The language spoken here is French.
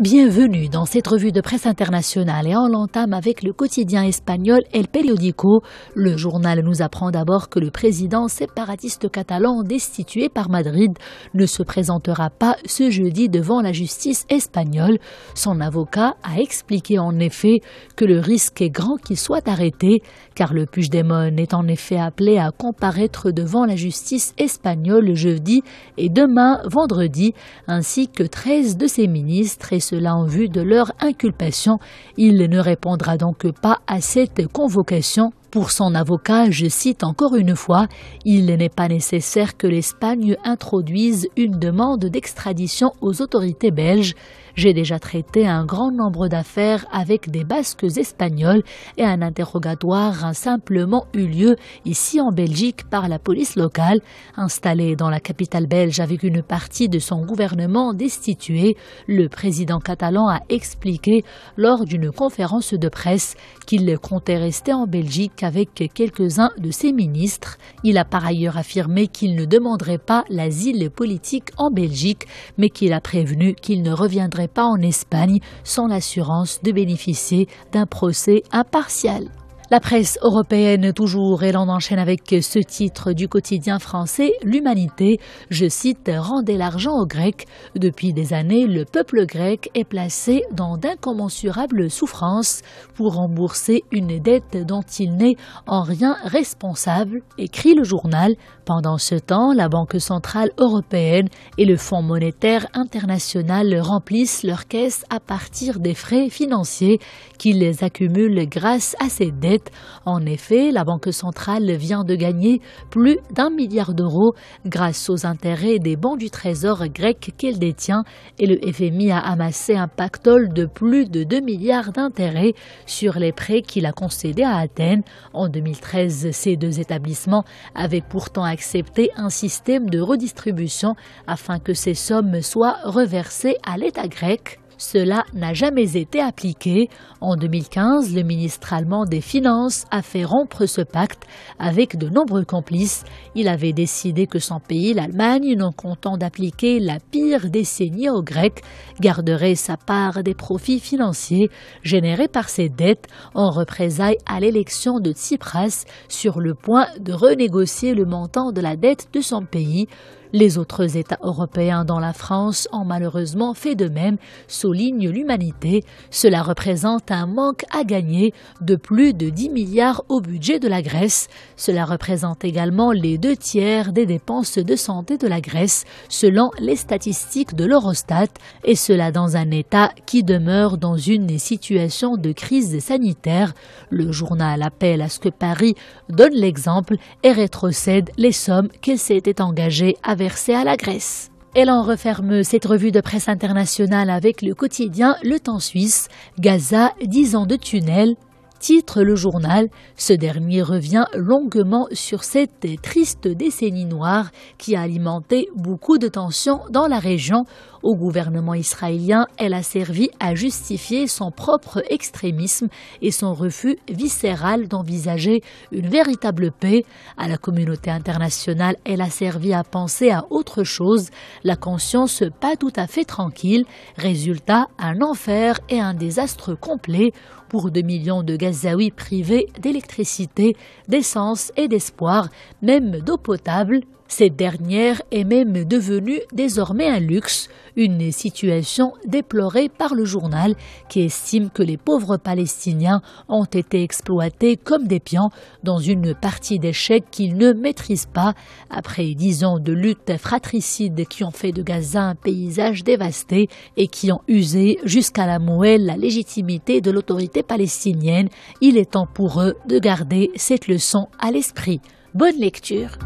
Bienvenue dans cette revue de presse internationale et on l'entame avec le quotidien espagnol El Periódico. Le journal nous apprend d'abord que le président séparatiste catalan destitué par Madrid ne se présentera pas ce jeudi devant la justice espagnole. Son avocat a expliqué en effet que le risque est grand qu'il soit arrêté car le Puigdemont est en effet appelé à comparaître devant la justice espagnole jeudi et demain vendredi ainsi que 13 de ses ministres et cela en vue de leur inculpation. Il ne répondra donc pas à cette convocation. Pour son avocat, je cite encore une fois, « Il n'est pas nécessaire que l'Espagne introduise une demande d'extradition aux autorités belges. J'ai déjà traité un grand nombre d'affaires avec des Basques espagnols et un interrogatoire a simplement eu lieu ici en Belgique par la police locale. Installé dans la capitale belge avec une partie de son gouvernement destitué, le président catalan a expliqué lors d'une conférence de presse qu'il comptait rester en Belgique avec quelques-uns de ses ministres. Il a par ailleurs affirmé qu'il ne demanderait pas l'asile politique en Belgique, mais qu'il a prévenu qu'il ne reviendrait pas en Espagne sans l'assurance de bénéficier d'un procès impartial. La presse européenne toujours, et l'on enchaîne avec ce titre du quotidien français L'Humanité. Je cite, « Rendez l'argent aux Grecs ». Depuis des années, le peuple grec est placé dans d'incommensurables souffrances pour rembourser une dette dont il n'est en rien responsable, écrit le journal. Pendant ce temps, la Banque centrale européenne et le Fonds monétaire international remplissent leurs caisses à partir des frais financiers qu'ils accumulent grâce à ces dettes. En effet, la Banque centrale vient de gagner plus d'1 milliard d'euros grâce aux intérêts des bons du trésor grec qu'elle détient et le FMI a amassé un pactole de plus de 2 milliards d'intérêts sur les prêts qu'il a concédés à Athènes. En 2013, ces deux établissements avaient pourtant accepté un système de redistribution afin que ces sommes soient reversées à l'État grec. Cela n'a jamais été appliqué. En 2015, le ministre allemand des Finances a fait rompre ce pacte avec de nombreux complices. Il avait décidé que son pays, l'Allemagne, non content d'appliquer la pire décennie aux Grecs, garderait sa part des profits financiers générés par ses dettes en représailles à l'élection de Tsipras sur le point de renégocier le montant de la dette de son pays. Les autres États européens dont la France ont malheureusement fait de même, souligne l'Humanité. Cela représente un manque à gagner de plus de 10 milliards au budget de la Grèce. Cela représente également les 2/3 des dépenses de santé de la Grèce, selon les statistiques de l'Eurostat, et cela dans un État qui demeure dans une situation de crise sanitaire. Le journal appelle à ce que Paris donne l'exemple et rétrocède les sommes qu'elle s'était engagée à verser à la Grèce. Et l'on referme cette revue de presse internationale avec le quotidien Le Temps suisse. Gaza, 10 ans de tunnel. Titre le journal, ce dernier revient longuement sur cette triste décennie noire qui a alimenté beaucoup de tensions dans la région. Au gouvernement israélien, elle a servi à justifier son propre extrémisme et son refus viscéral d'envisager une véritable paix. À la communauté internationale, elle a servi à penser à autre chose, la conscience pas tout à fait tranquille. Résultat, un enfer et un désastre complet pour 2 millions de Gazaouis privés d'électricité, d'essence et d'espoir, même d'eau potable. Cette dernière est même devenue désormais un luxe, une situation déplorée par le journal qui estime que les pauvres Palestiniens ont été exploités comme des pions dans une partie d'échecs qu'ils ne maîtrisent pas. Après 10 ans de lutte fratricide qui ont fait de Gaza un paysage dévasté et qui ont usé jusqu'à la moelle la légitimité de l'autorité palestinienne, il est temps pour eux de garder cette leçon à l'esprit. Bonne lecture.